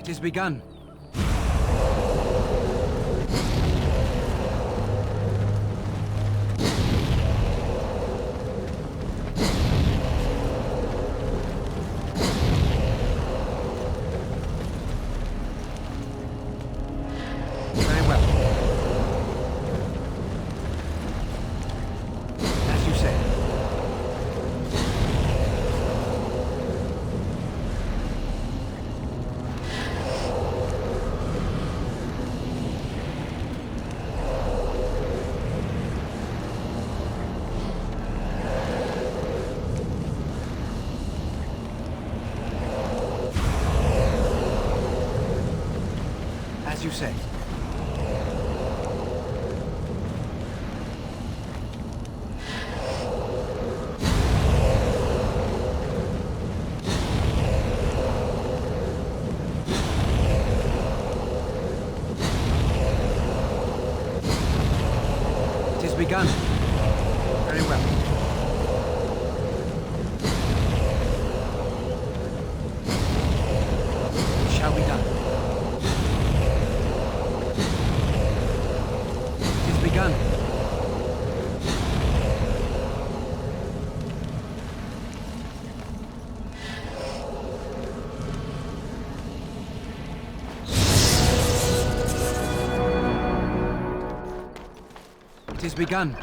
It has begun. Very well. As you say. As you say. It has begun. Very well. It shall be done. It has begun. It has begun.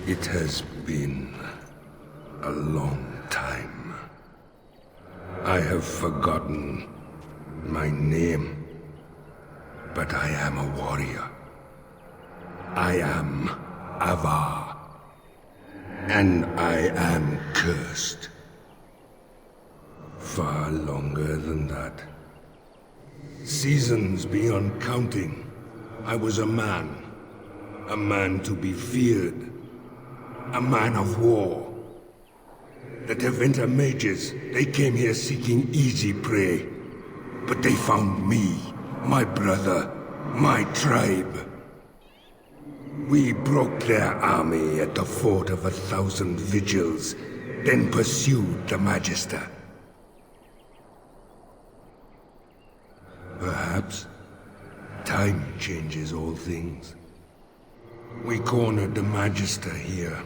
It has been a long time. I have forgotten my name, but I am a warrior. I am Avar, and I am cursed. Far longer than that. Seasons beyond counting, I was a man to be feared. A man of war. The Tevinter mages, they came here seeking easy prey. But they found me, my brother, my tribe. We broke their army at the Fort of 1,000 Vigils, then pursued the Magister. Perhaps time changes all things. We cornered the Magister here.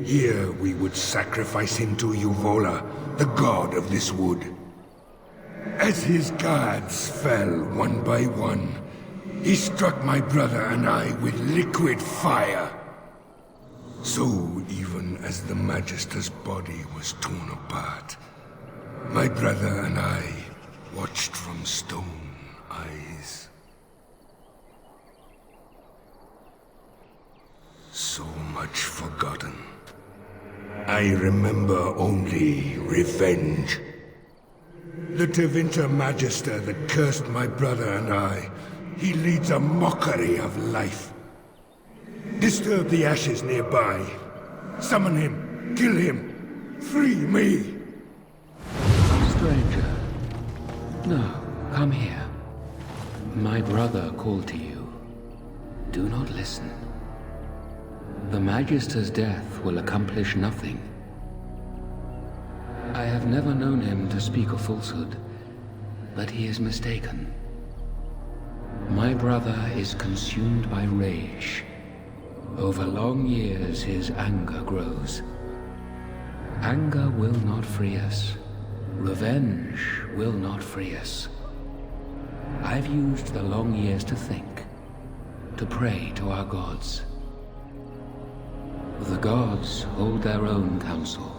Here we would sacrifice him to Uvola, the god of this wood. As his guards fell one by one, he struck my brother and I with liquid fire. So even as the Magister's body was torn apart, my brother and I watched from stone eyes. So much forgotten. I remember only revenge. The Tevinter Magister that cursed my brother and I, he leads a mockery of life. Disturb the ashes nearby. Summon him. Kill him. Free me. Stranger. No, come here. My brother called to you. Do not listen. The Magister's death will accomplish nothing. I have never known him to speak a falsehood, but he is mistaken. My brother is consumed by rage. Over long years, his anger grows. Anger will not free us. Revenge will not free us. I've used the long years to think, to pray to our gods. The gods hold their own counsel.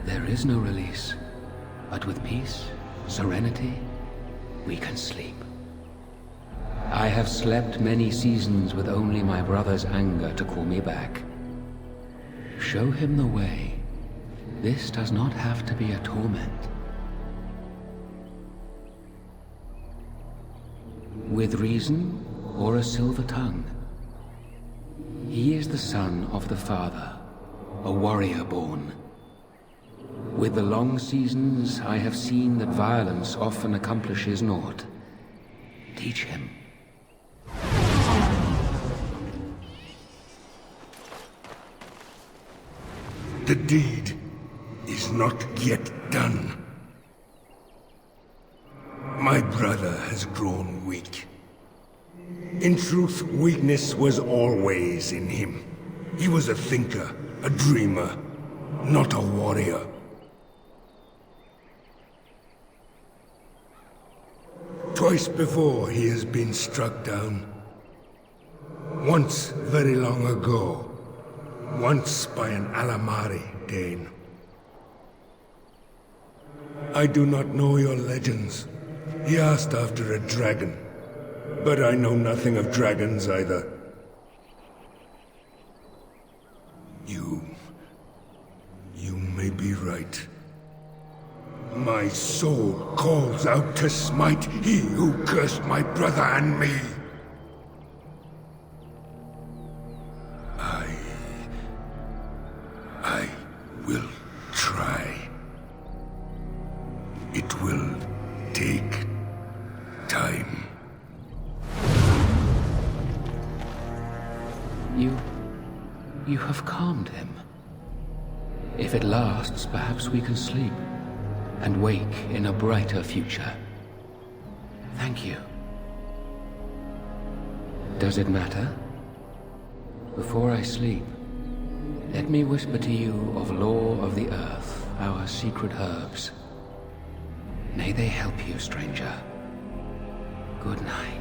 There is no release, but with peace, serenity, we can sleep. I have slept many seasons with only my brother's anger to call me back. Show him the way. This does not have to be a torment. With reason or a silver tongue. He is the son of the Father, a warrior born. With the long seasons, I have seen that violence often accomplishes naught. Teach him. The deed is not yet done. My brother has grown weak. In truth, weakness was always in him. He was a thinker, a dreamer, not a warrior. Twice before he has been struck down. Once very long ago. Once by an Alamari Dane. I do not know your legends. He asked after a dragon. But I know nothing of dragons either. You may be right. My soul calls out to smite he who cursed my brother and me. I will try. It will take time. You have calmed him. If it lasts, perhaps we can sleep and wake in a brighter future. Thank you. Does it matter? Before I sleep, let me whisper to you of lore of the earth, our secret herbs. May they help you, stranger. Good night.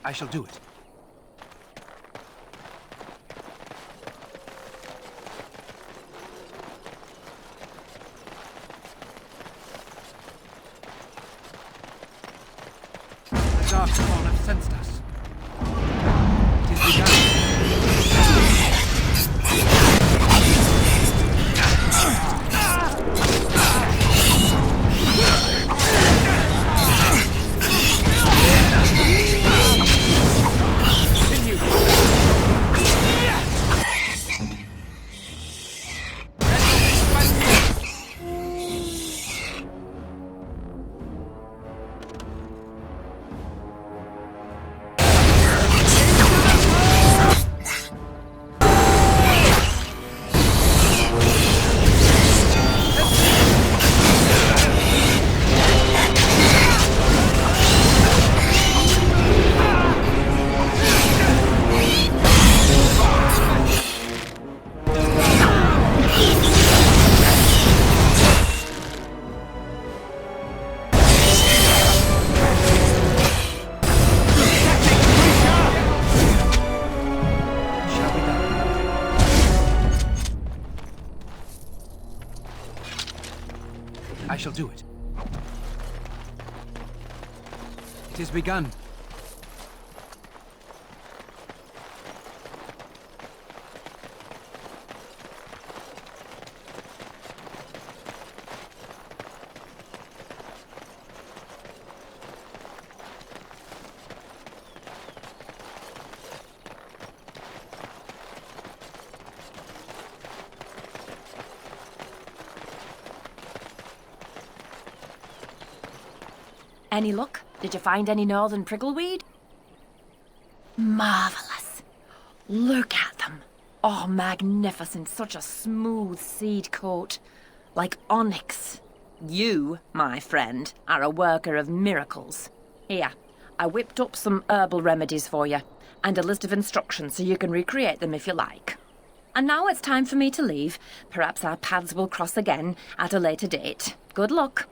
I shall do it. The Darkspawn have sensed us. It is begun. shall do it. It is begun. Any luck? Did you find any northern prickleweed? Marvellous. Look at them. Oh, magnificent. Such a smooth seed coat. Like onyx. You, my friend, are a worker of miracles. Here, I whipped up some herbal remedies for you, and a list of instructions so you can recreate them if you like. And now it's time for me to leave. Perhaps our paths will cross again at a later date. Good luck.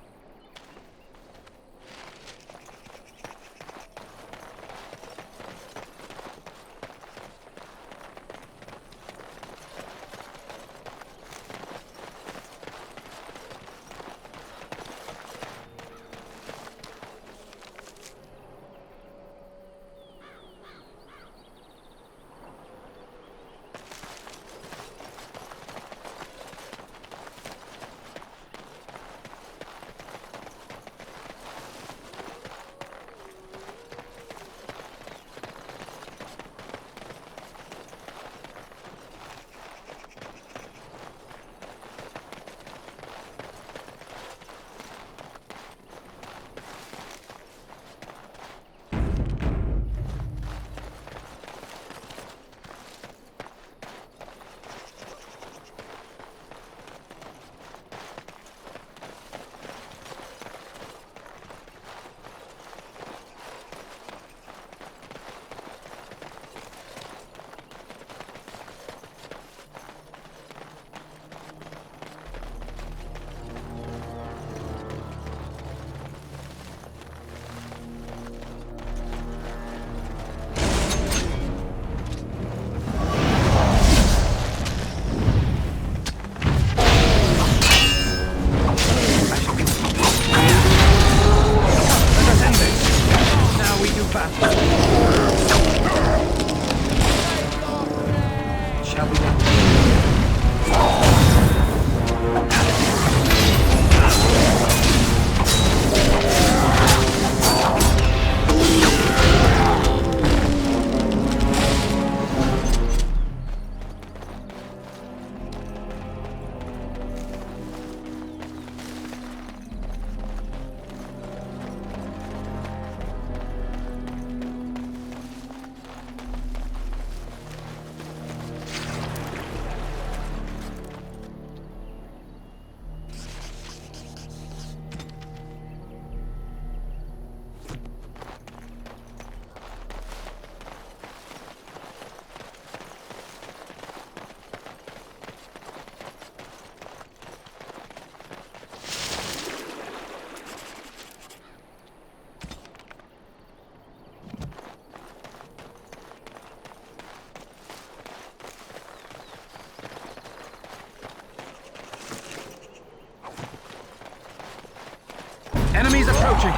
Enemies approaching!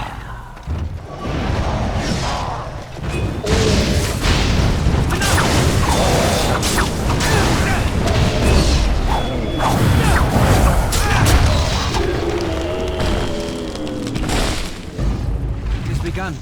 It has begun.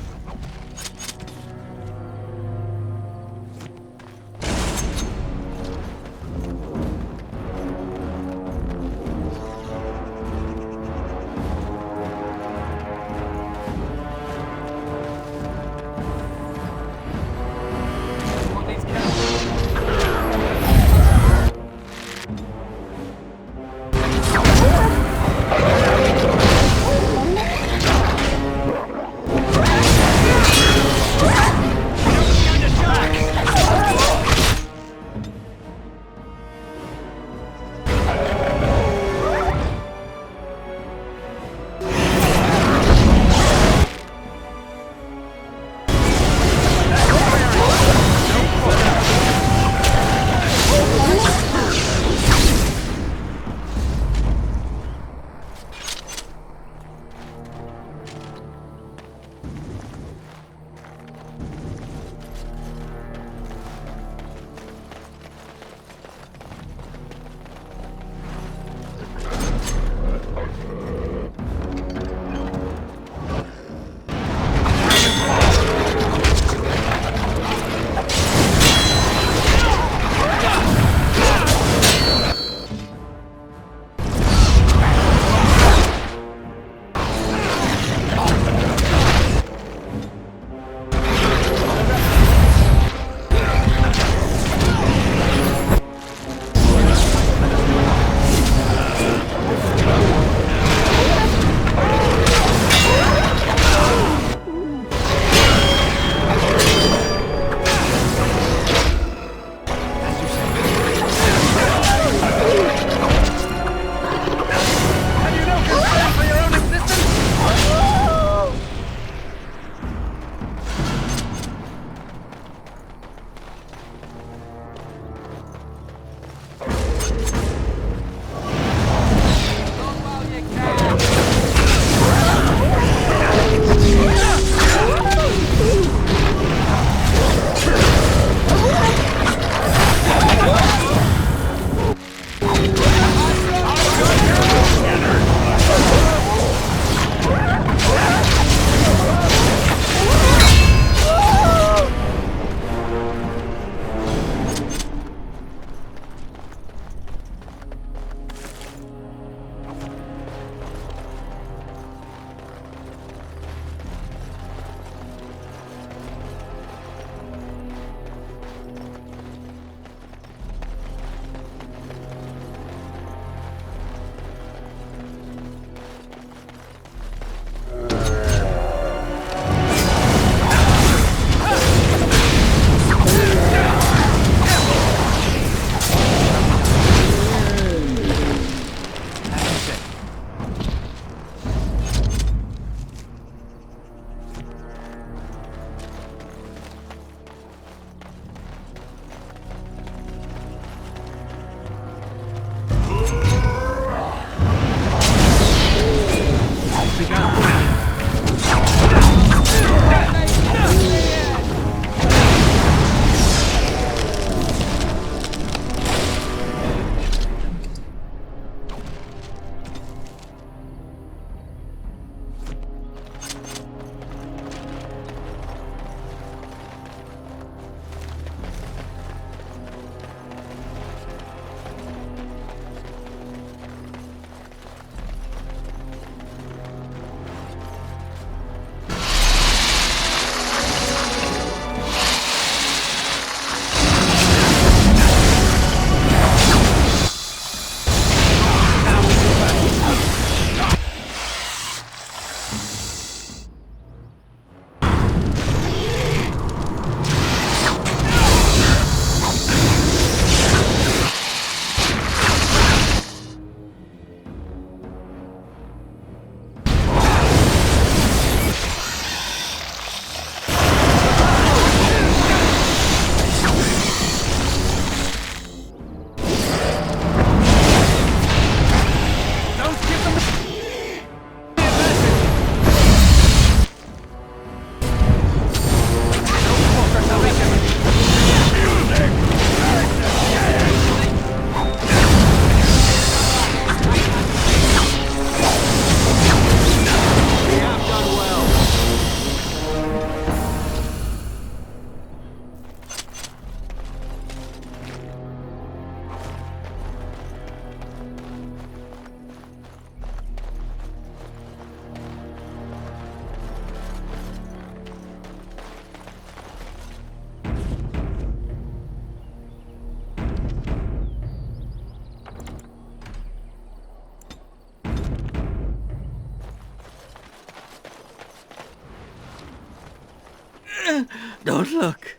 Don't look.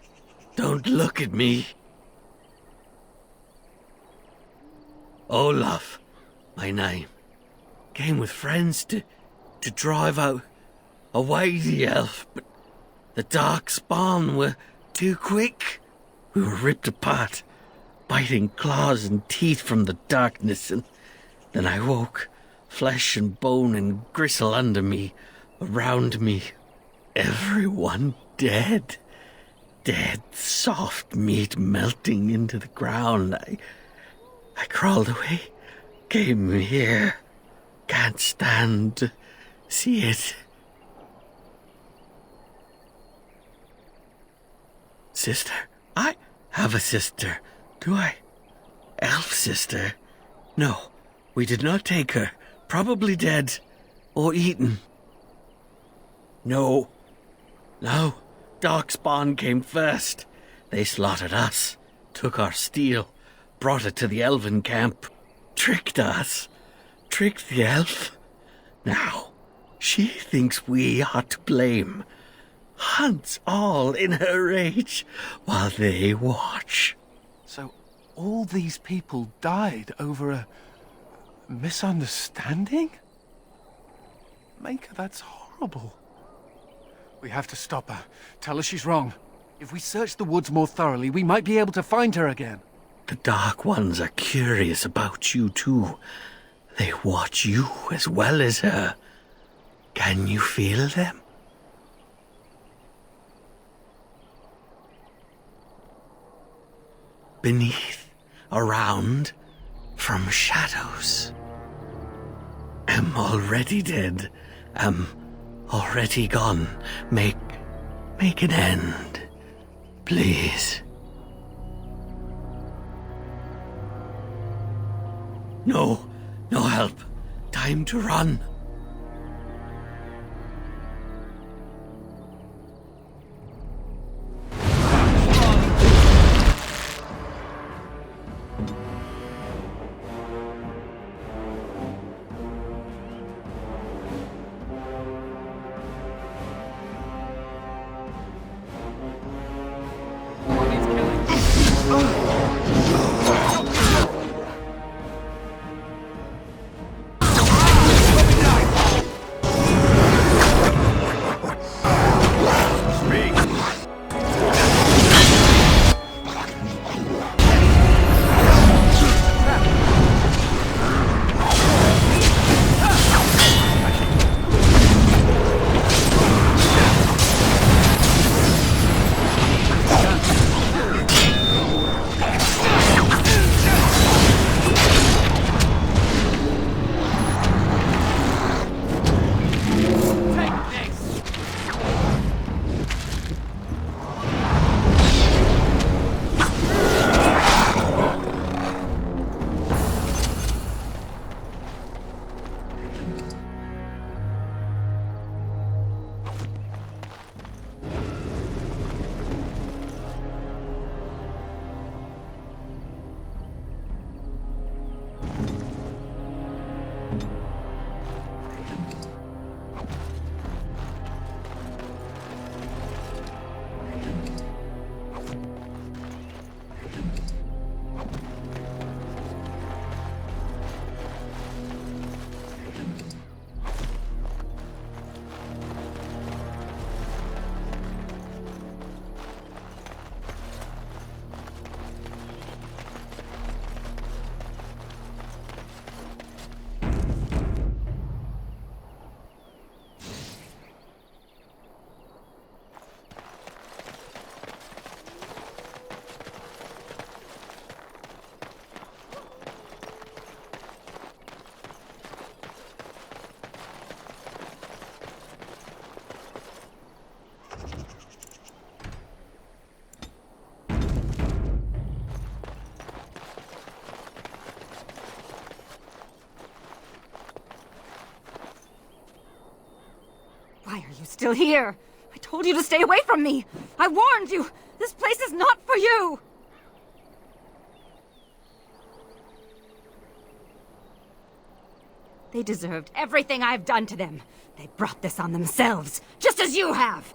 Don't look at me. Olaf, my name. Came with friends to drive out away the elf, but the dark spawn were too quick. We were ripped apart, biting claws and teeth from the darkness, and then I woke, flesh and bone and gristle under me, around me. Everyone dead. Dead, soft meat melting into the ground. I crawled away, came here. Can't stand to see it. Sister? I have a sister, do I? Elf sister? No, we did not take her. Probably dead. Or eaten. No. Darkspawn came first. They slaughtered us, took our steel, brought it to the elven camp, tricked us, tricked the elf. Now, she thinks we are to blame. Hunts all in her rage while they watch. So all these people died over a misunderstanding? Maker, that's horrible. We have to stop her. Tell her she's wrong. If we search the woods more thoroughly, we might be able to find her again. The Dark Ones are curious about you too. They watch you as well as her. Can you feel them? Beneath, around, from shadows. Am already dead. Am already gone. Make an end, please. No help. Time to run. Why are you still here? I told you to stay away from me! I warned you! This place is not for you! They deserved everything I've done to them. They brought this on themselves, just as you have!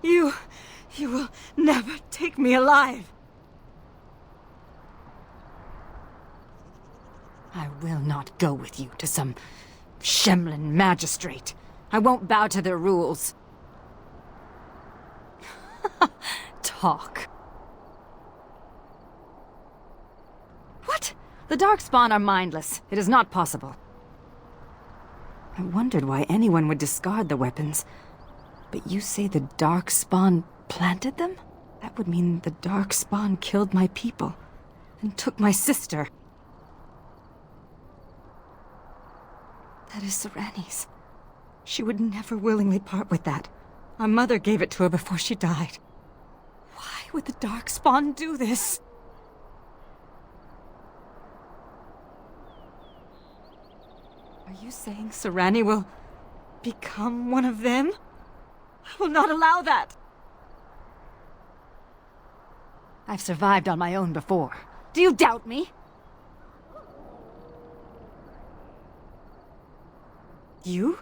You will never take me alive. I will not go with you to some Shemlin magistrate. I won't bow to their rules. Talk. What? The Darkspawn are mindless. It is not possible. I wondered why anyone would discard the weapons. But you say the Darkspawn planted them? That would mean the Darkspawn killed my people and took my sister. That is Sereni's. She would never willingly part with that. Our mother gave it to her before she died. Why would the Darkspawn do this? Are you saying Serani will become one of them? I will not allow that. I've survived on my own before. Do you doubt me? You?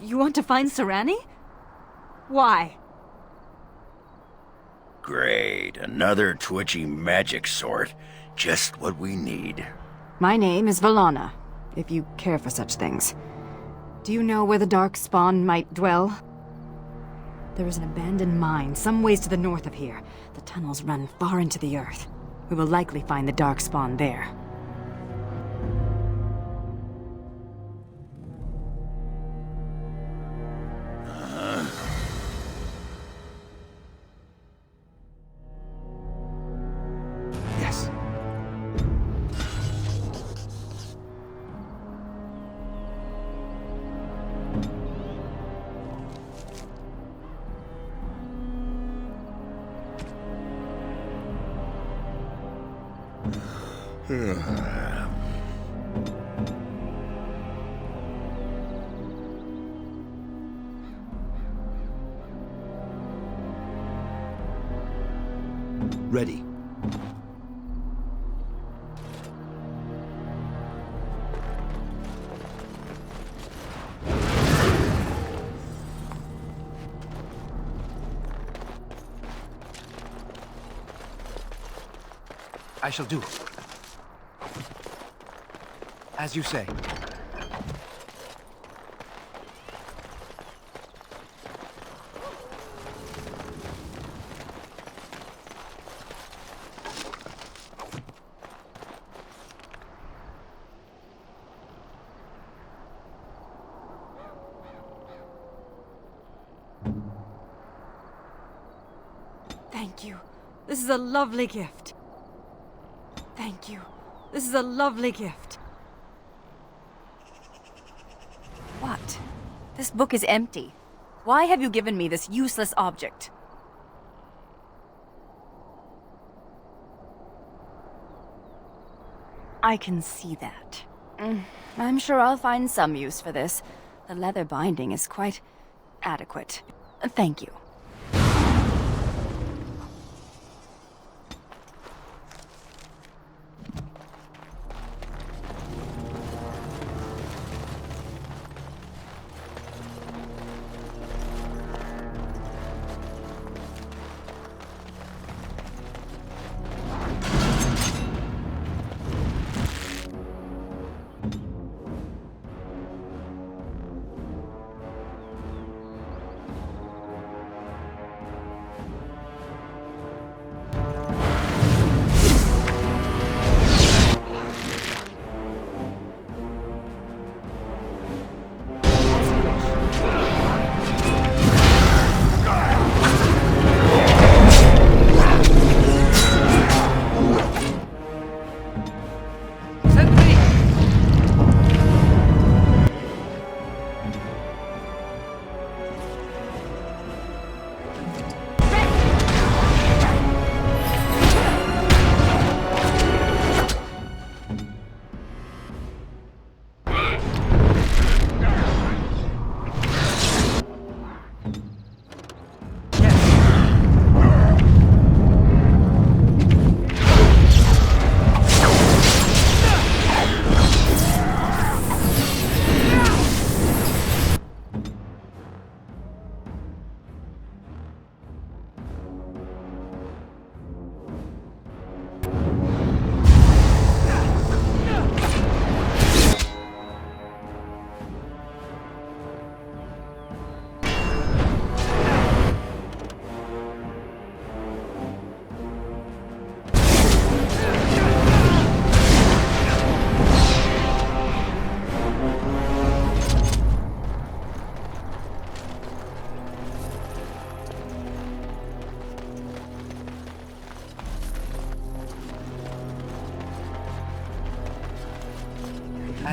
You want to find Serani? Why? Great, another twitchy magic sort. Just what we need. My name is Valana, if you care for such things. Do you know where the Darkspawn might dwell? There is an abandoned mine some ways to the north of here. The tunnels run far into the earth. We will likely find the Darkspawn there. Yes. Ready. I shall do. As you say. Thank you. This is a lovely gift. Thank you. This is a lovely gift. What? This book is empty. Why have you given me this useless object? I can see that. I'm sure I'll find some use for this. The leather binding is quite adequate. Thank you.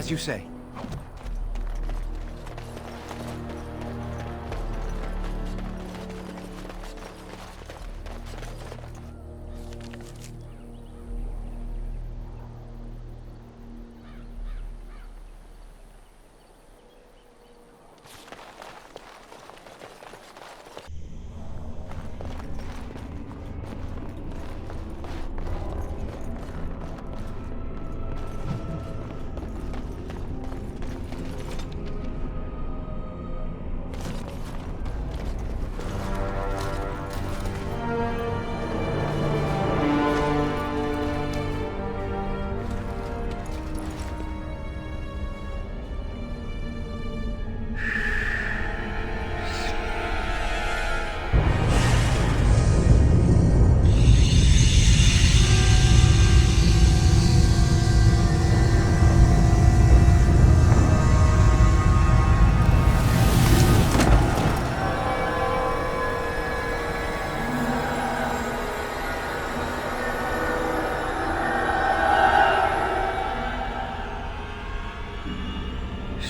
As you say.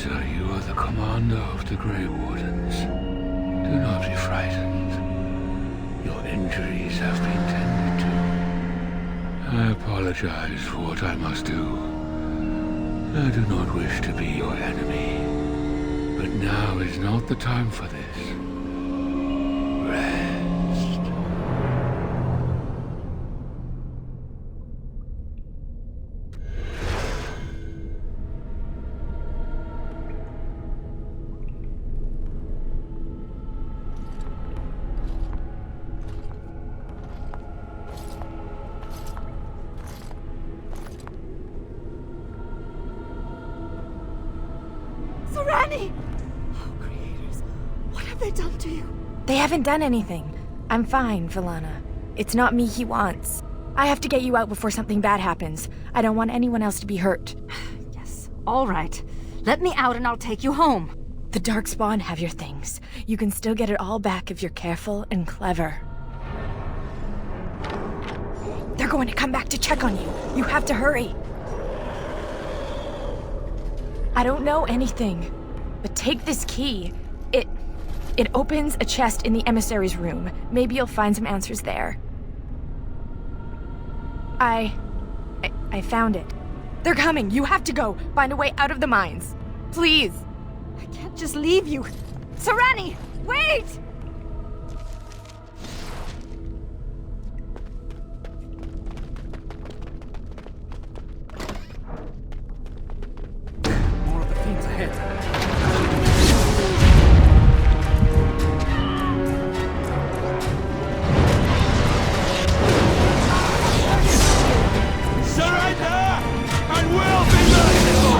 So you are the commander of the Grey Wardens. Do not be frightened. Your injuries have been tended to. I apologize for what I must do. I do not wish to be your enemy. But now is not the time for this. Rest. Serani! Oh, creators, what have they done to you? They haven't done anything. I'm fine, Valana. It's not me he wants. I have to get you out before something bad happens. I don't want anyone else to be hurt. Yes, all right. Let me out and I'll take you home. The Darkspawn have your things. You can still get it all back if you're careful and clever. They're going to come back to check on you. You have to hurry. I don't know anything, but take this key. It opens a chest in the emissary's room. Maybe you'll find some answers there. I found it. They're coming. You have to go. Find a way out of the mines. Please. I can't just leave you. Serani, wait! More of the fiends ahead. Surrender, and we'll be merciful!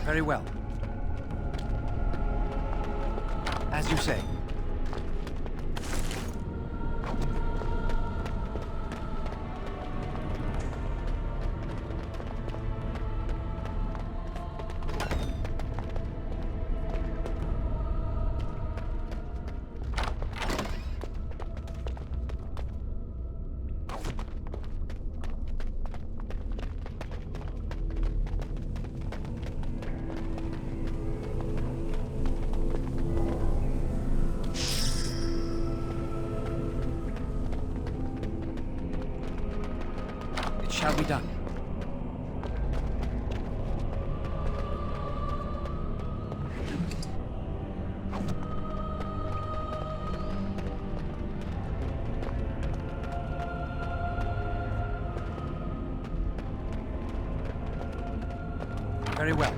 Very well. As you say. Shall be done. Very well.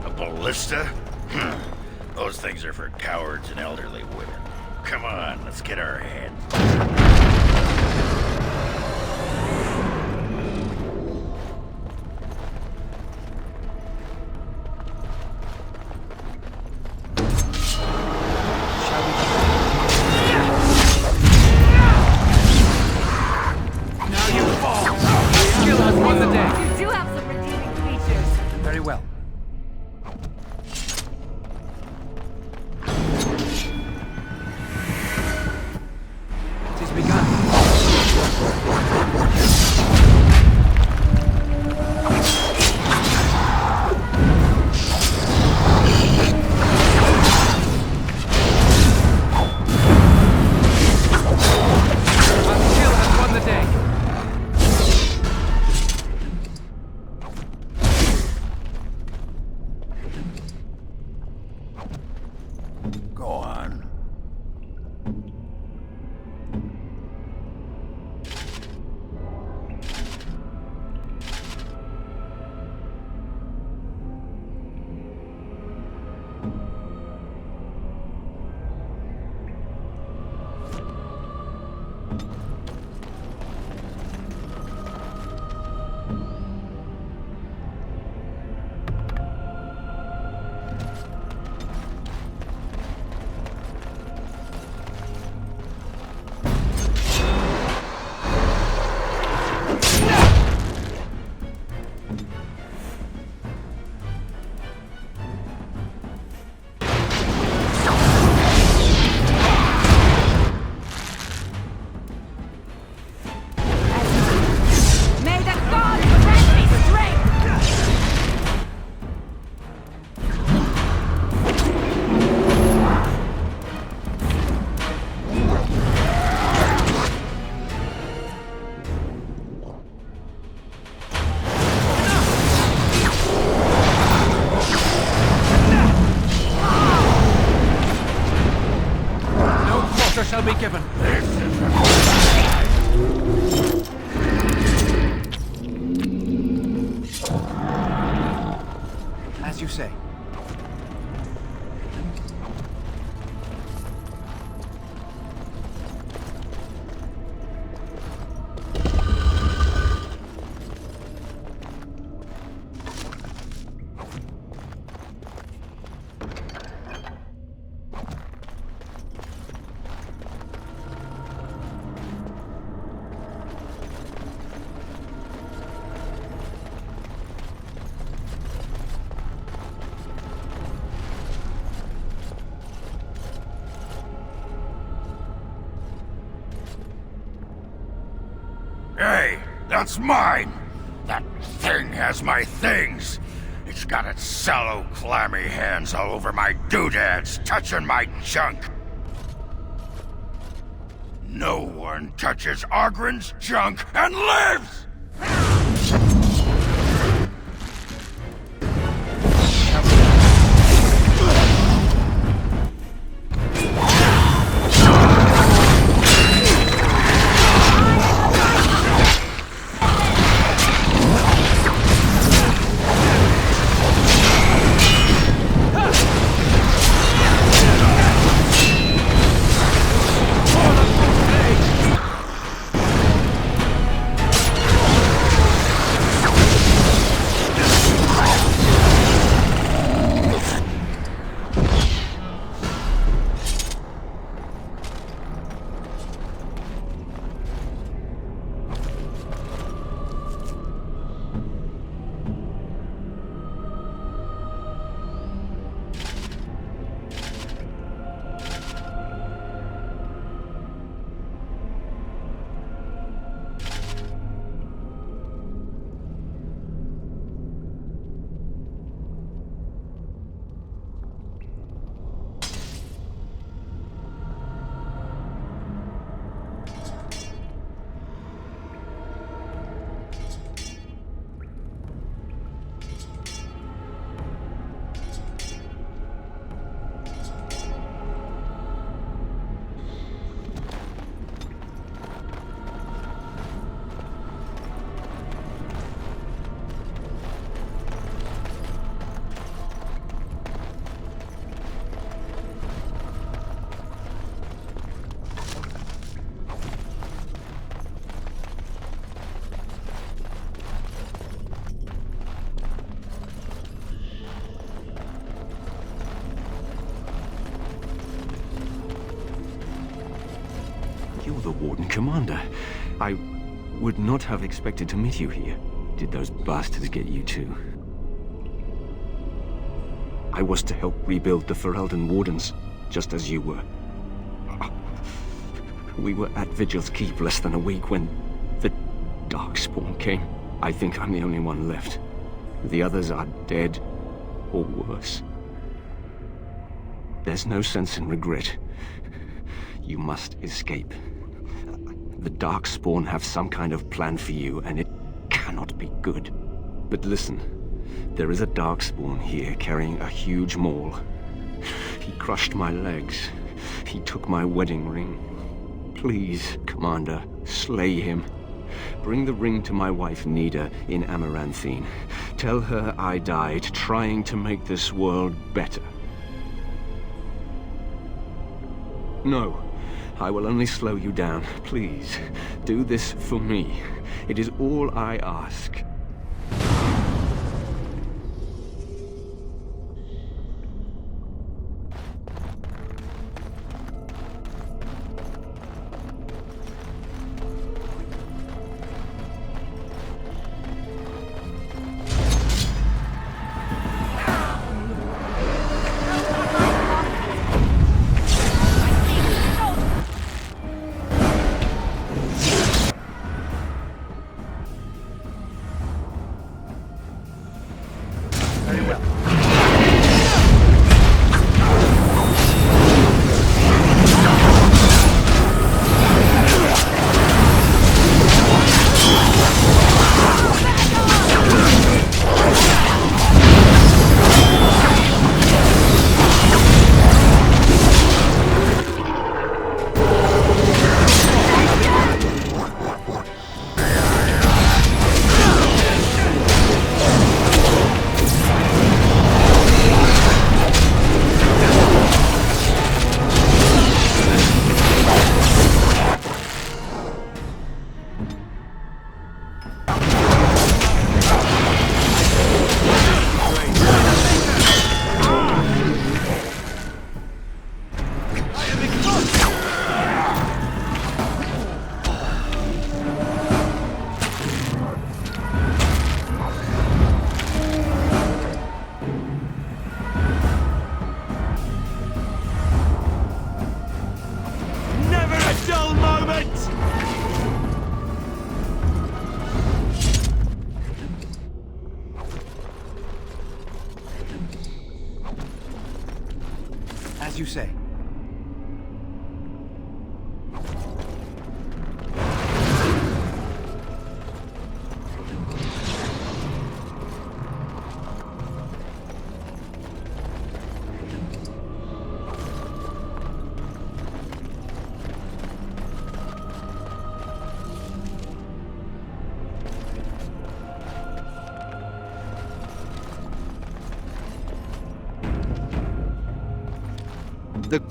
A ballista? Those things are for cowards and elderly women. Come on, let's get our hands. Now you fall! Skill has won the day! You do have some redeeming features. Very well. It is begun. Our skill has won the day. Go on. May the gods grant me strength! No quarter shall be given. As you say. Hey, that's mine! That thing has my things! It's got its sallow, clammy hands all over my doodads, touching my junk! No one touches Ogren's junk and lives! the Warden Commander. I would not have expected to meet you here. Did those bastards get you too? I was to help rebuild the Ferelden Wardens, just as you were. We were at Vigil's Keep less than a week when the Darkspawn came. I think I'm the only one left. The others are dead, or worse. There's no sense in regret. You must escape. The Darkspawn have some kind of plan for you, and it cannot be good. But listen, there is a Darkspawn here carrying a huge maul. He crushed my legs. He took my wedding ring. Please, Commander, slay him. Bring the ring to my wife Nida in Amaranthine. Tell her I died trying to make this world better. No, I will only slow you down. Please, do this for me. It is all I ask. As you say. The...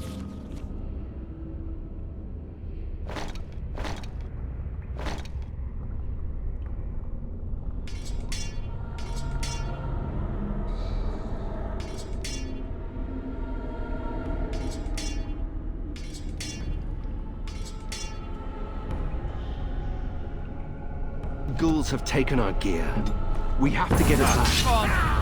Ghouls have taken our gear. We have to get it back.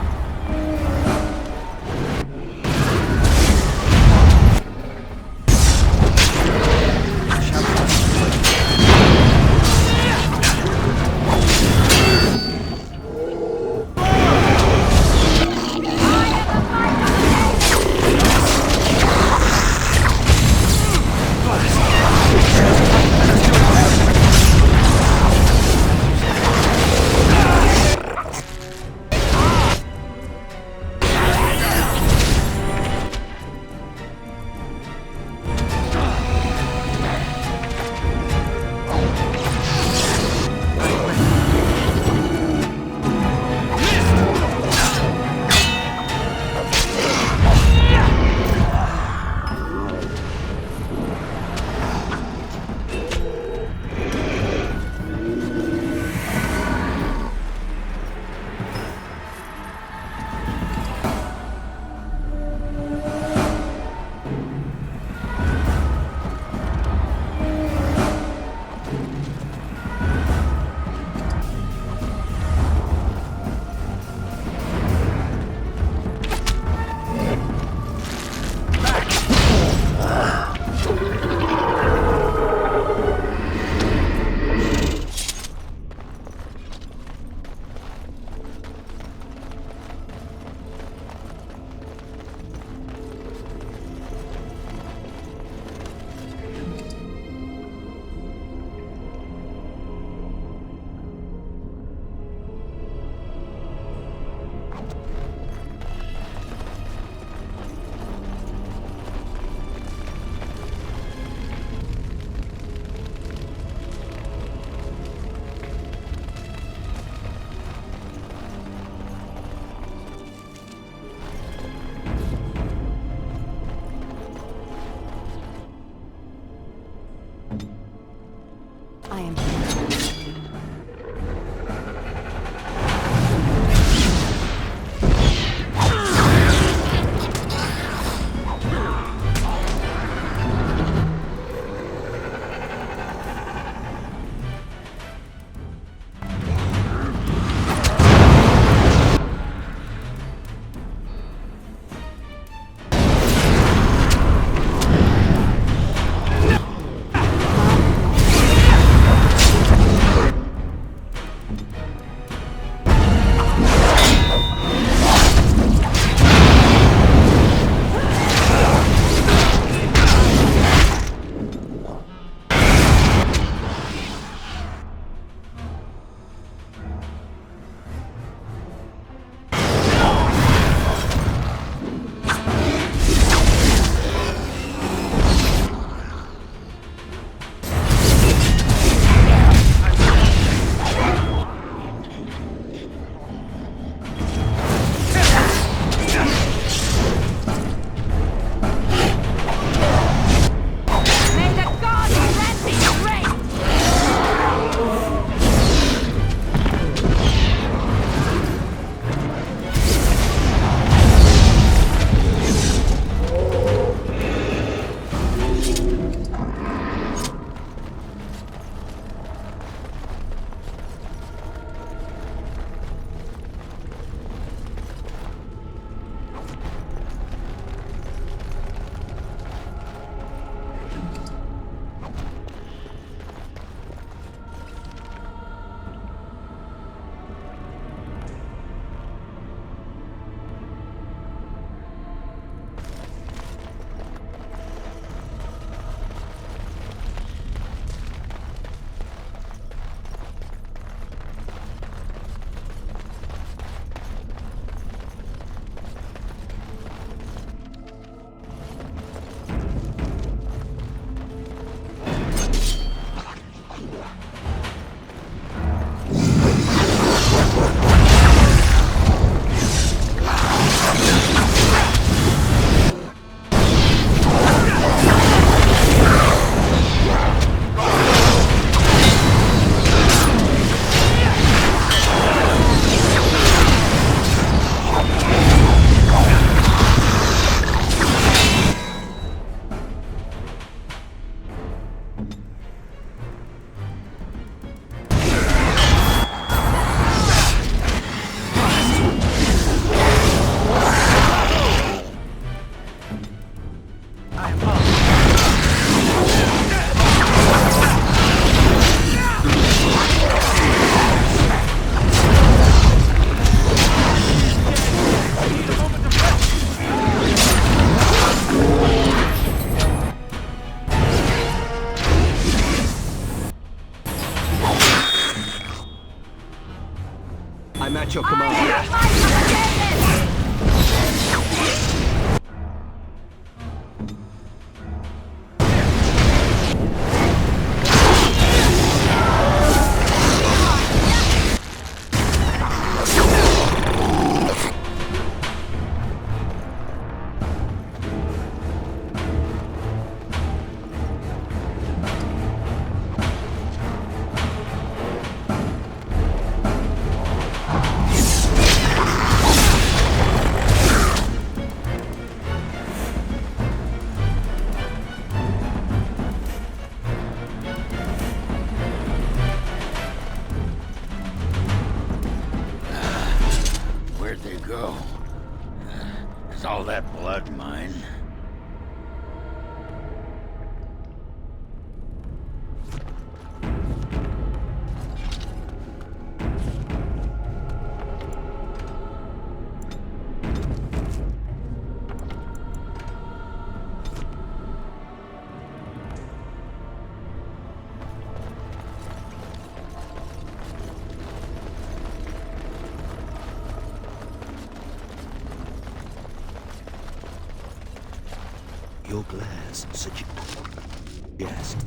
Your glares suggest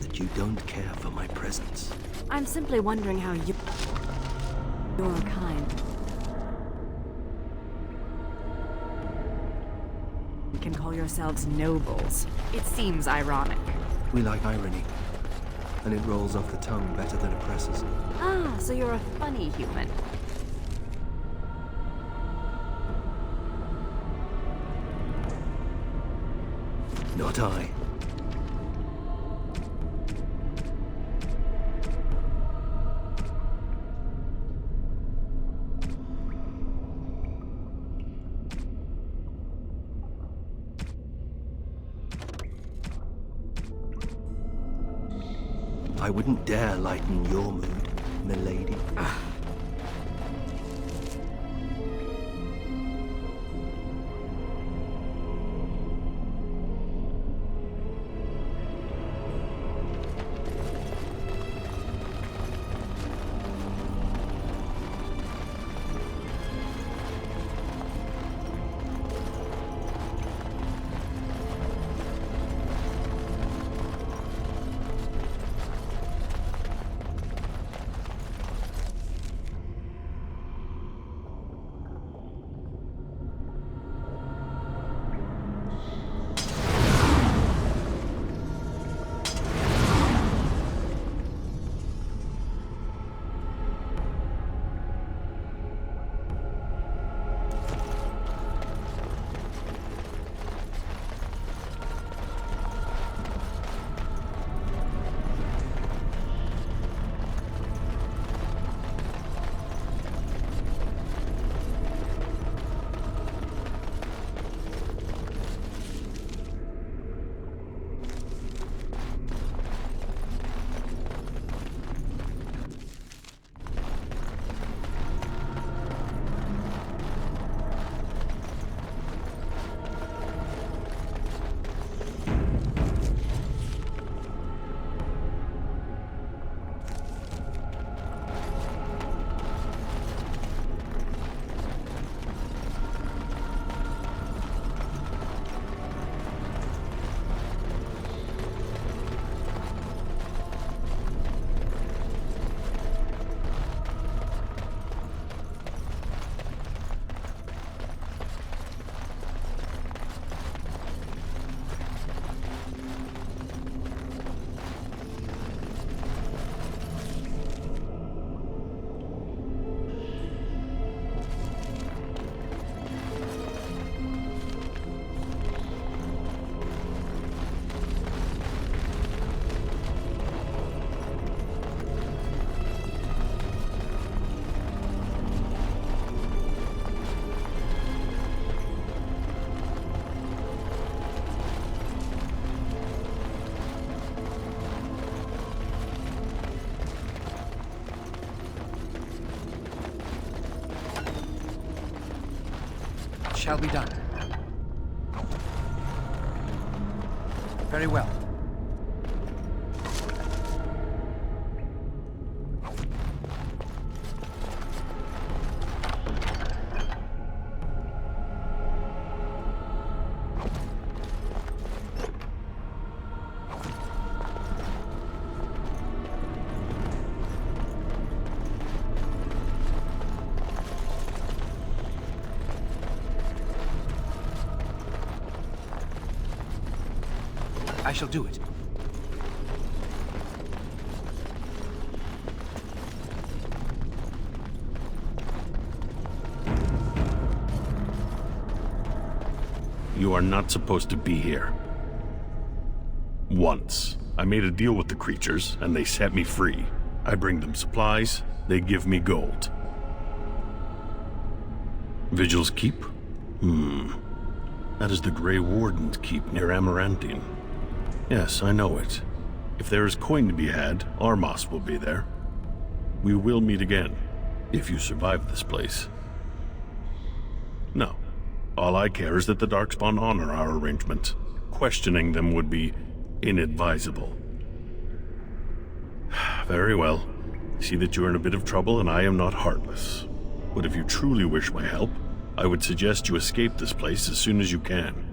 that you don't care for my presence. I'm simply wondering how your kind can call yourselves nobles. It seems ironic. We like irony, and it rolls off the tongue better than oppressors. Ah, so you're a funny human. Not I. I wouldn't dare lighten your mood, milady. Shall be done. Very well. I shall do it. You are not supposed to be here. Once, I made a deal with the creatures, and they set me free. I bring them supplies, they give me gold. Vigil's Keep? That is the Grey Warden's keep near Amarantine. Yes, I know it. If there is coin to be had, Armas will be there. We will meet again, if you survive this place. No. All I care is that the Darkspawn honor our arrangement. Questioning them would be inadvisable. Very well. See that you are in a bit of trouble and I am not heartless. But if you truly wish my help, I would suggest you escape this place as soon as you can.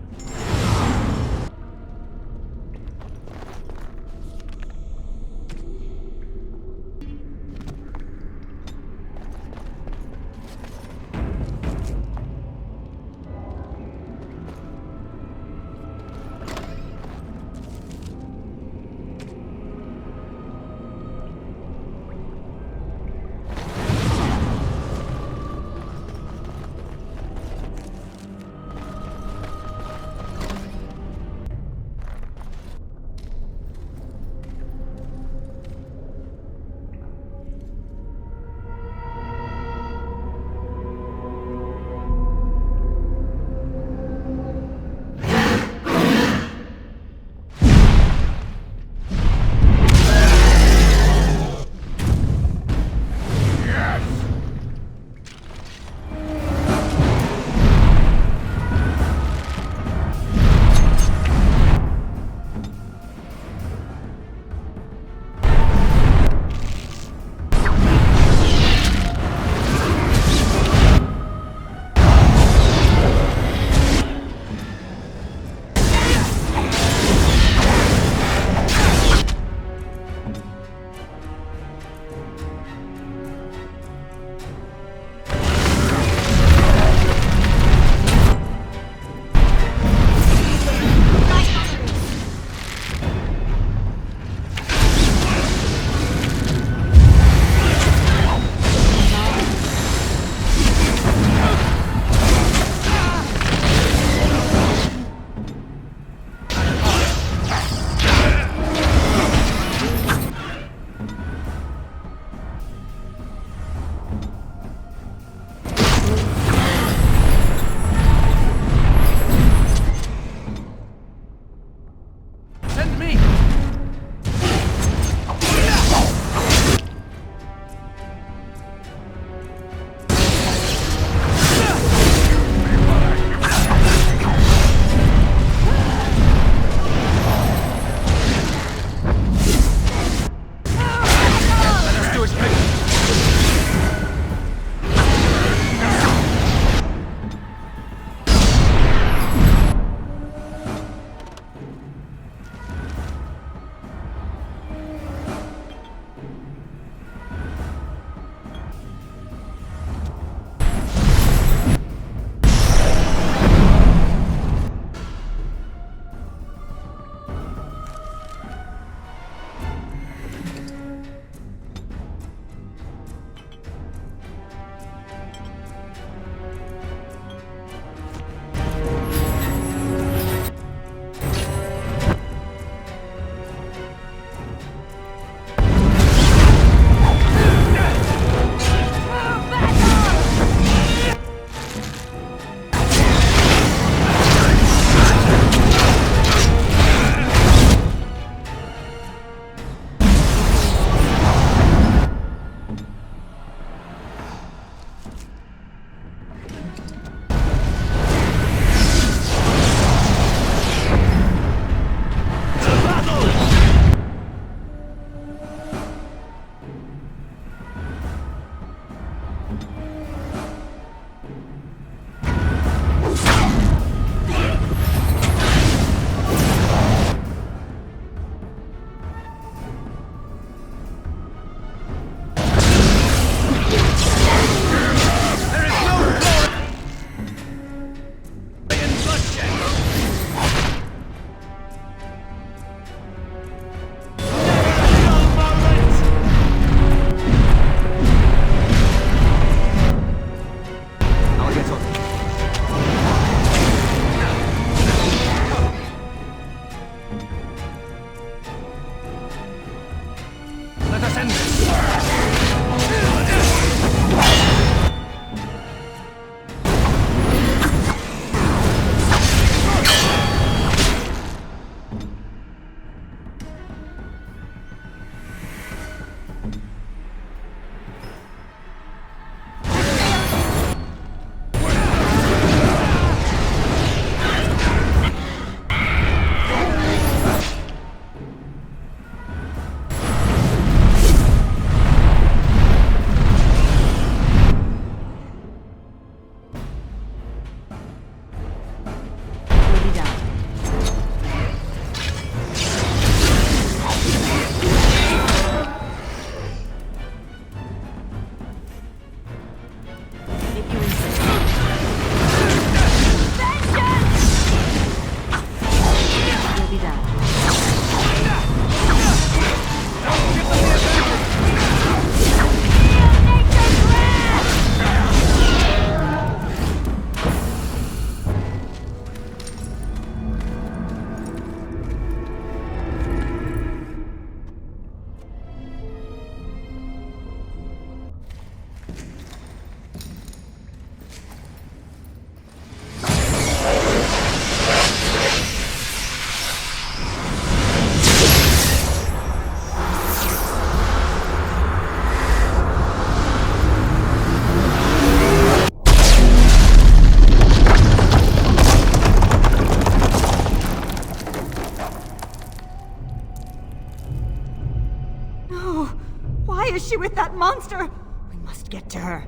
she with that monster? We must get to her.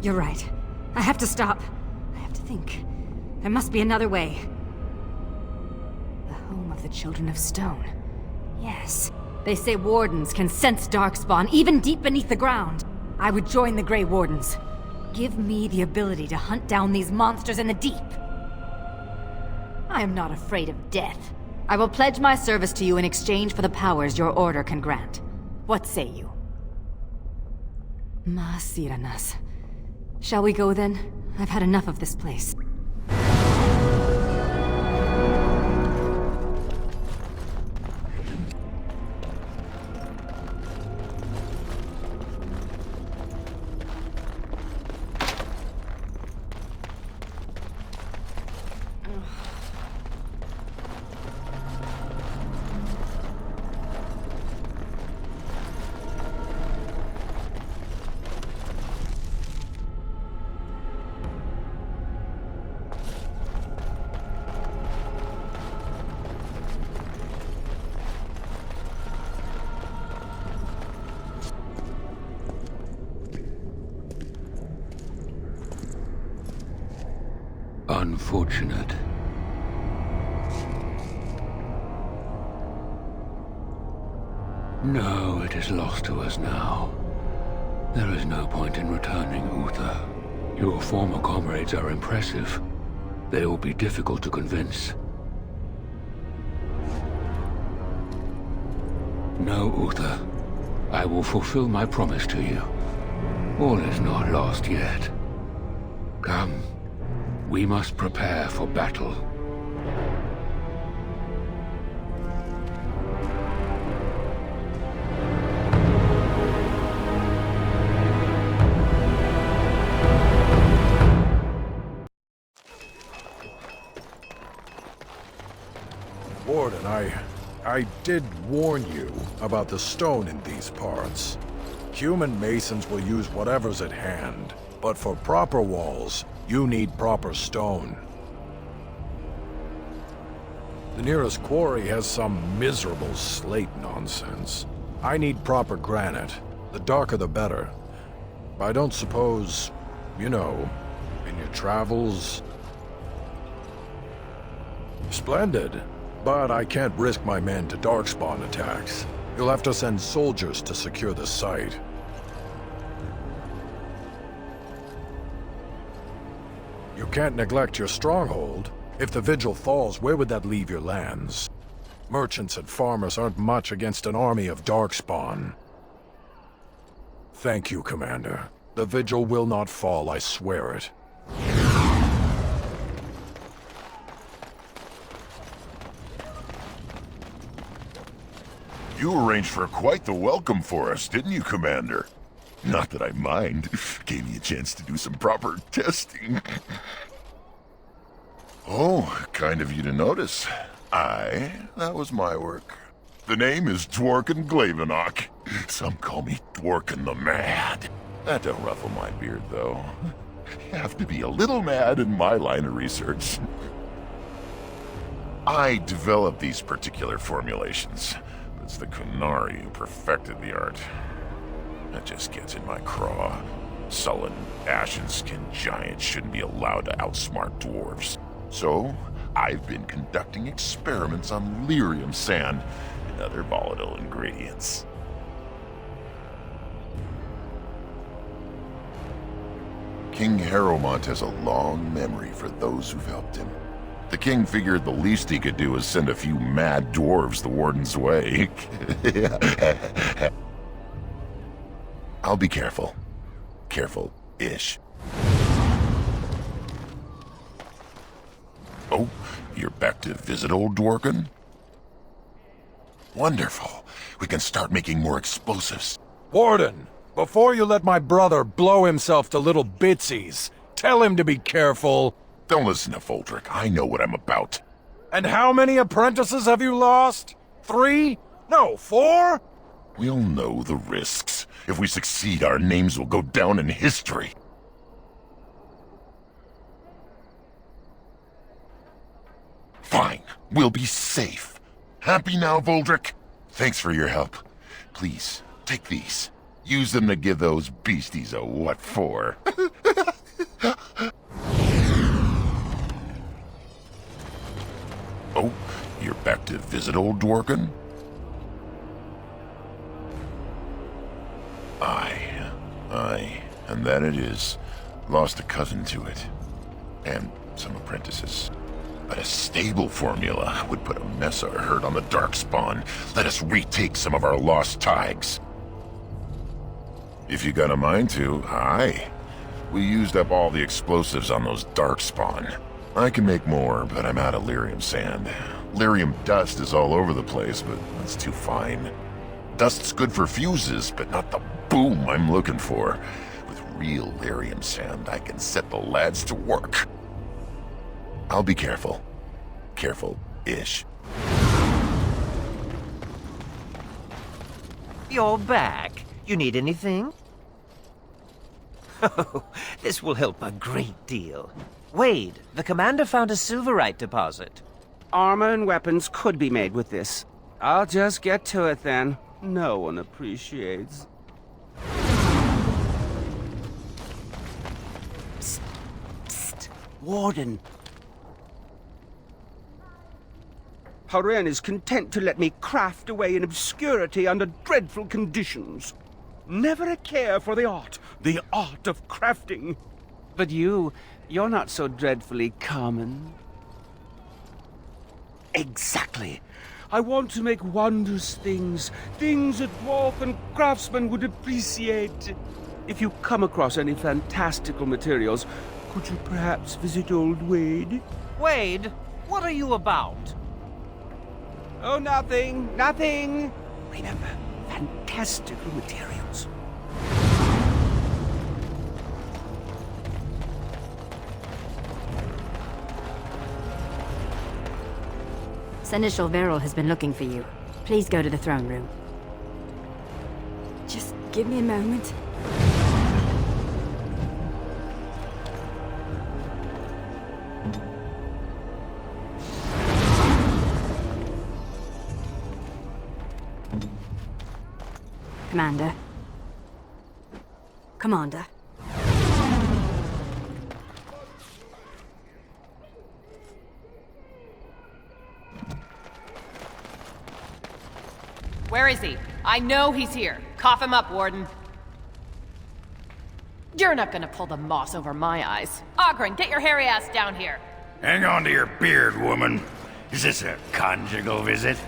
You're right. I have to stop. I have to think. There must be another way. The home of the Children of Stone. Yes. They say wardens can sense darkspawn even deep beneath the ground. I would join the Grey Wardens. Give me the ability to hunt down these monsters in the deep. I am not afraid of death. I will pledge my service to you in exchange for the powers your order can grant. What say you? Masiranas. Shall we go then? I've had enough of this place. Unfortunate. No, it is lost to us now. There is no point in returning, Uther. Your former comrades are impressive. They will be difficult to convince. No, Uther. I will fulfill my promise to you. All is not lost yet. Come. We must prepare for battle. Warden, I did warn you about the stone in these parts. Human masons will use whatever's at hand, but for proper walls, you need proper stone. The nearest quarry has some miserable slate nonsense. I need proper granite. The darker the better. I don't suppose, you know, in your travels... Splendid. But I can't risk my men to darkspawn attacks. You'll have to send soldiers to secure the site. You can't neglect your stronghold. If the Vigil falls, where would that leave your lands? Merchants and farmers aren't much against an army of darkspawn. Thank you, Commander. The Vigil will not fall, I swear it. You arranged for quite the welcome for us, didn't you, Commander? Not that I mind. Gave me a chance to do some proper testing. Oh, kind of you to notice. That was my work. The name is Dworkin Glavenok. Some call me Dworkin the Mad. That don't ruffle my beard, though. You have to be a little mad in my line of research. I developed these particular formulations. It's the Kunari who perfected the art. That just gets in my craw. Sullen, ashen-skinned giants shouldn't be allowed to outsmart dwarves. So, I've been conducting experiments on lyrium sand and other volatile ingredients. King Harrowmont has a long memory for those who've helped him. The king figured the least he could do was send a few mad dwarves the warden's way. I'll be careful. Careful-ish. Oh, you're back to visit old Dworkin? Wonderful. We can start making more explosives. Warden, before you let my brother blow himself to little bitsies, tell him to be careful. Don't listen to Voldrick. I know what I'm about. And how many apprentices have you lost? 3? No, 4? We'll know the risks. If we succeed, our names will go down in history. Fine. We'll be safe. Happy now, Voldrick? Thanks for your help. Please, take these. Use them to give those beasties a what for. Oh, you're back to visit old Dworkin? Aye, and that it is. Lost a cousin to it. And some apprentices. But a stable formula would put a mess of hurt on the Darkspawn. Let us retake some of our lost tags. If you got a mind to, aye. We used up all the explosives on those Darkspawn. I can make more, but I'm out of lyrium sand. Lyrium dust is all over the place, but that's too fine. Dust's good for fuses, but not the boom I'm looking for. With real lyrium sand, I can set the lads to work. I'll be careful. Careful-ish. You're back. You need anything? Oh, this will help a great deal. Wade, the commander found a silverite deposit. Armor and weapons could be made with this. I'll just get to it then. No one appreciates. Psst. Warden. Haren is content to let me craft away in obscurity under dreadful conditions. Never a care for the art of crafting. But you're not so dreadfully common. Exactly. I want to make wondrous things that dwarf and craftsmen would appreciate. If you come across any fantastical materials, could you perhaps visit old Wade? Wade, what are you about? Oh, nothing. Remember, fantastical materials. Seneschal Verrill has been looking for you. Please go to the throne room. Just give me a moment. Commander. Where is he? I know he's here. Cough him up, Warden. You're not gonna pull the moss over my eyes. Ogren, get your hairy ass down here. Hang on to your beard, woman. Is this a conjugal visit?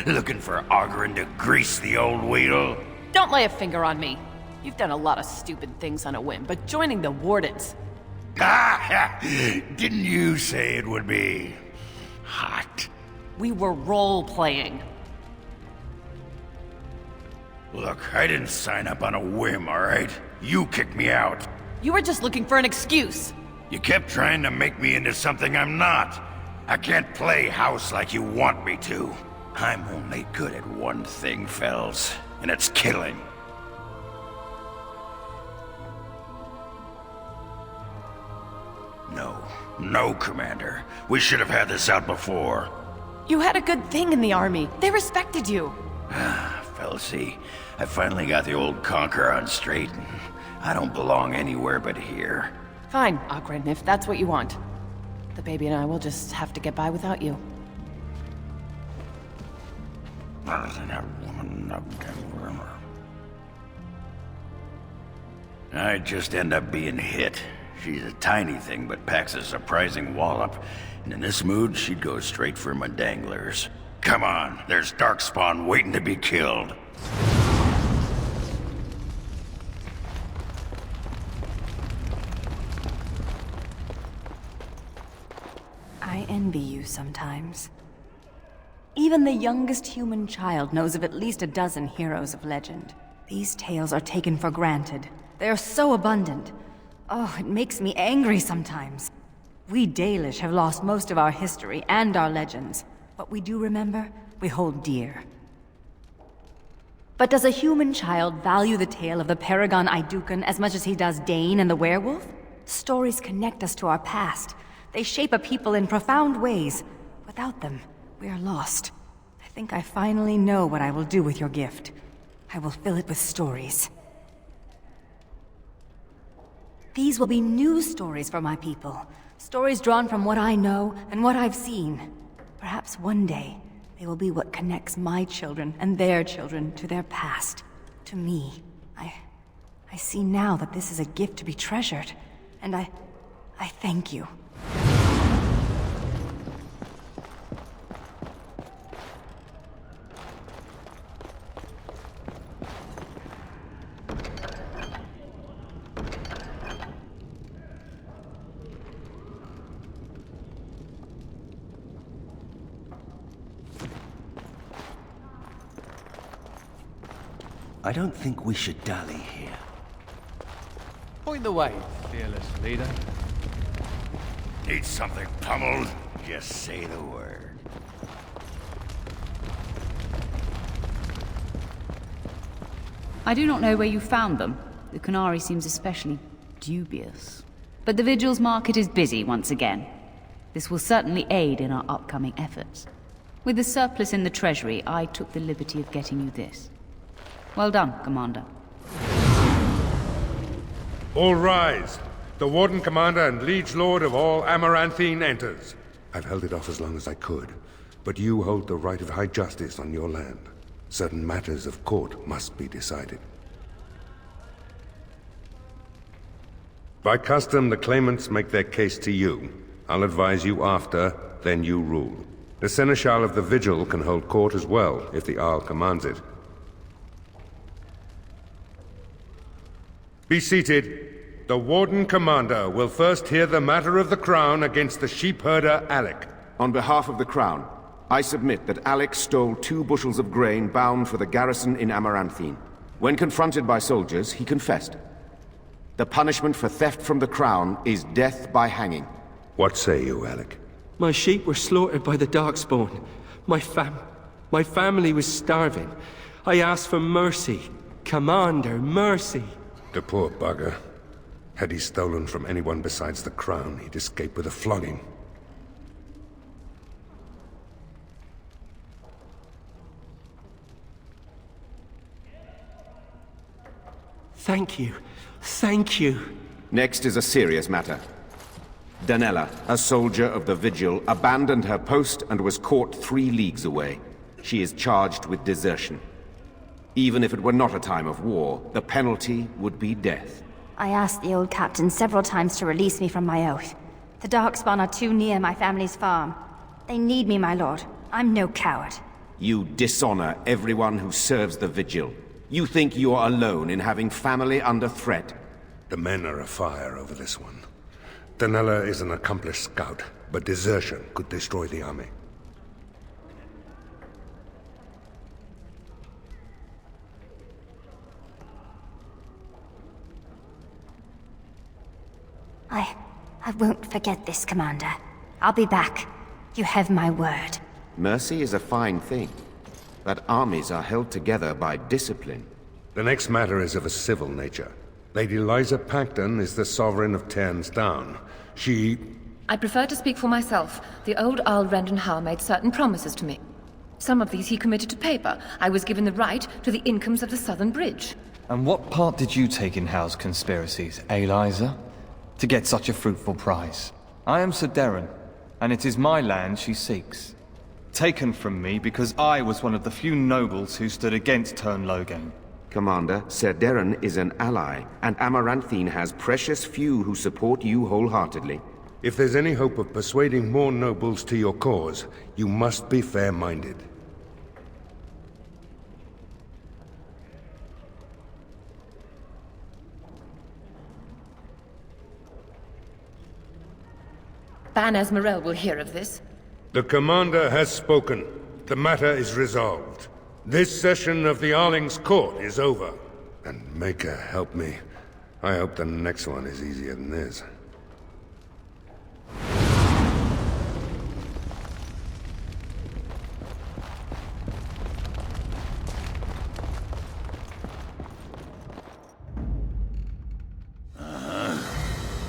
Looking for Ogren to grease the old wheel? Don't lay a finger on me. You've done a lot of stupid things on a whim, but joining the Wardens... Ah! Didn't you say it would be... hot? We were role-playing. Look, I didn't sign up on a whim, all right? You kicked me out. You were just looking for an excuse. You kept trying to make me into something I'm not. I can't play house like you want me to. I'm only good at one thing, Fells, and it's killing. No, Commander. We should have had this out before. You had a good thing in the army. They respected you. Felsie, I finally got the old conquer on straight, and I don't belong anywhere but here. Fine, Ogren, if that's what you want. The baby and I will just have to get by without you. I just end up being hit. She's a tiny thing, but packs a surprising wallop. And in this mood, she'd go straight for my danglers. Come on, there's Darkspawn waiting to be killed. I envy you sometimes. Even the youngest human child knows of at least a dozen heroes of legend. These tales are taken for granted. They are so abundant. Oh, it makes me angry sometimes. We Dalish have lost most of our history and our legends. What we do remember, we hold dear. But does a human child value the tale of the Paragon Idukan as much as he does Dane and the werewolf? Stories connect us to our past. They shape a people in profound ways. Without them, we are lost. I think I finally know what I will do with your gift. I will fill it with stories. These will be new stories for my people. Stories drawn from what I know and what I've seen. Perhaps one day, they will be what connects my children and their children to their past, to me. I see now that this is a gift to be treasured, and I thank you. I don't think we should dally here. Point the way, fearless leader. Need something pummeled? Just say the word. I do not know where you found them. The Canary seems especially dubious. But the Vigil's market is busy once again. This will certainly aid in our upcoming efforts. With the surplus in the treasury, I took the liberty of getting you this. Well done, Commander. All rise. The Warden Commander and Liege Lord of all Amaranthine enters. I've held it off as long as I could, but you hold the right of high justice on your land. Certain matters of court must be decided. By custom, the claimants make their case to you. I'll advise you after, then you rule. The Seneschal of the Vigil can hold court as well, if the Arl commands it. Be seated. The Warden Commander will first hear the matter of the Crown against the sheepherder Alec. On behalf of the Crown, I submit that Alec stole 2 bushels of grain bound for the garrison in Amaranthine. When confronted by soldiers, he confessed. The punishment for theft from the Crown is death by hanging. What say you, Alec? My sheep were slaughtered by the Darkspawn. My family was starving. I asked for mercy. Commander, mercy. The poor bugger. Had he stolen from anyone besides the Crown, he'd escape with a flogging. Thank you. Thank you. Next is a serious matter. Danella, a soldier of the Vigil, abandoned her post and was caught 3 leagues away. She is charged with desertion. Even if it were not a time of war, the penalty would be death. I asked the old captain several times to release me from my oath. The Darkspawn are too near my family's farm. They need me, my lord. I'm no coward. You dishonor everyone who serves the Vigil. You think you are alone in having family under threat. The men are afire over this one. Danella is an accomplished scout, but desertion could destroy the army. I won't forget this, Commander. I'll be back. You have my word. Mercy is a fine thing, but armies are held together by discipline. The next matter is of a civil nature. Lady Liza Pacton is the sovereign of Terns Down. I prefer to speak for myself. The old Earl Rendenhall made certain promises to me. Some of these he committed to paper. I was given the right to the incomes of the Southern Bridge. And what part did you take in Hal's conspiracies, Liza? To get such a fruitful prize. I am Sir Darren, and it is my land she seeks. Taken from me because I was one of the few nobles who stood against Tern Loghain. Commander, Sir Darren is an ally, and Amaranthine has precious few who support you wholeheartedly. If there's any hope of persuading more nobles to your cause, you must be fair-minded. Ban Esmerel will hear of this. The Commander has spoken. The matter is resolved. This session of the Arling's court is over. And Maker help me. I hope the next one is easier than this.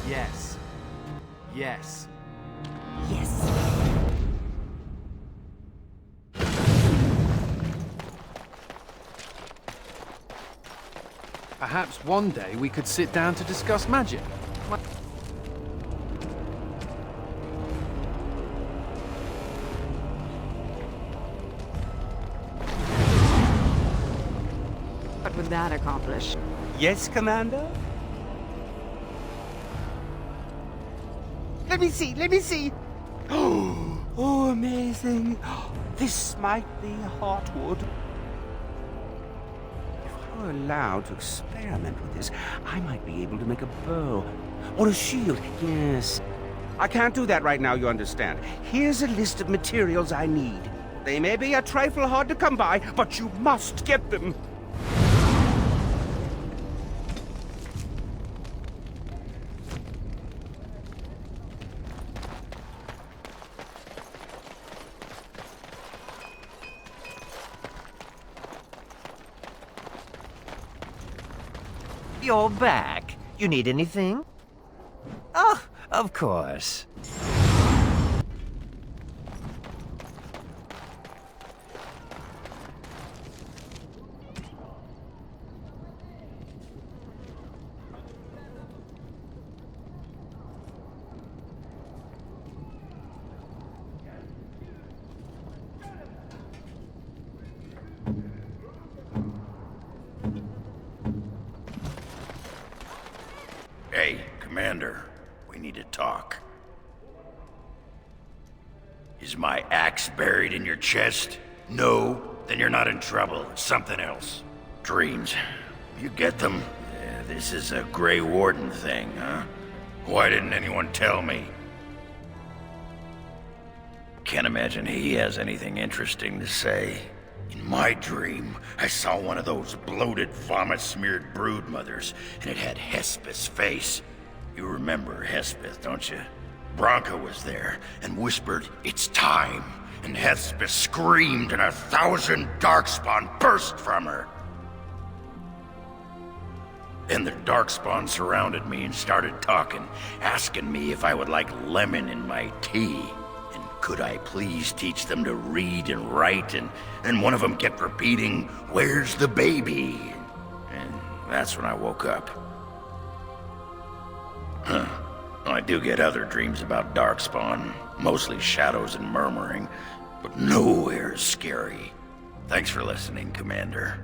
Yes. Yes. Yes. Perhaps one day we could sit down to discuss magic. What would that accomplish? Yes, Commander? Let me see, let me see. Oh, amazing. This might be hardwood. If I were allowed to experiment with this, I might be able to make a bow. Or a shield, yes. I can't do that right now, you understand. Here's a list of materials I need. They may be a trifle hard to come by, but you must get them. You're back. You need anything? Oh, of course. Hey, Commander, we need to talk. Is my axe buried in your chest? No? Then you're not in trouble. It's something else. Dreams. You get them? Yeah, this is a Grey Warden thing, huh? Why didn't anyone tell me? Can't imagine he has anything interesting to say. In my dream, I saw one of those bloated, vomit-smeared broodmothers, and it had Hespeth's face. You remember Hespeth, don't you? Bronca was there, and whispered, "It's time!" And Hespeth screamed, and 1,000 Darkspawn burst from her. Then the Darkspawn surrounded me and started talking, asking me if I would like lemon in my tea. Could I please teach them to read and write? And then one of them kept repeating, "Where's the baby?" And that's when I woke up. Huh. I do get other dreams about Darkspawn, mostly shadows and murmuring, but nowhere scary. Thanks for listening, Commander.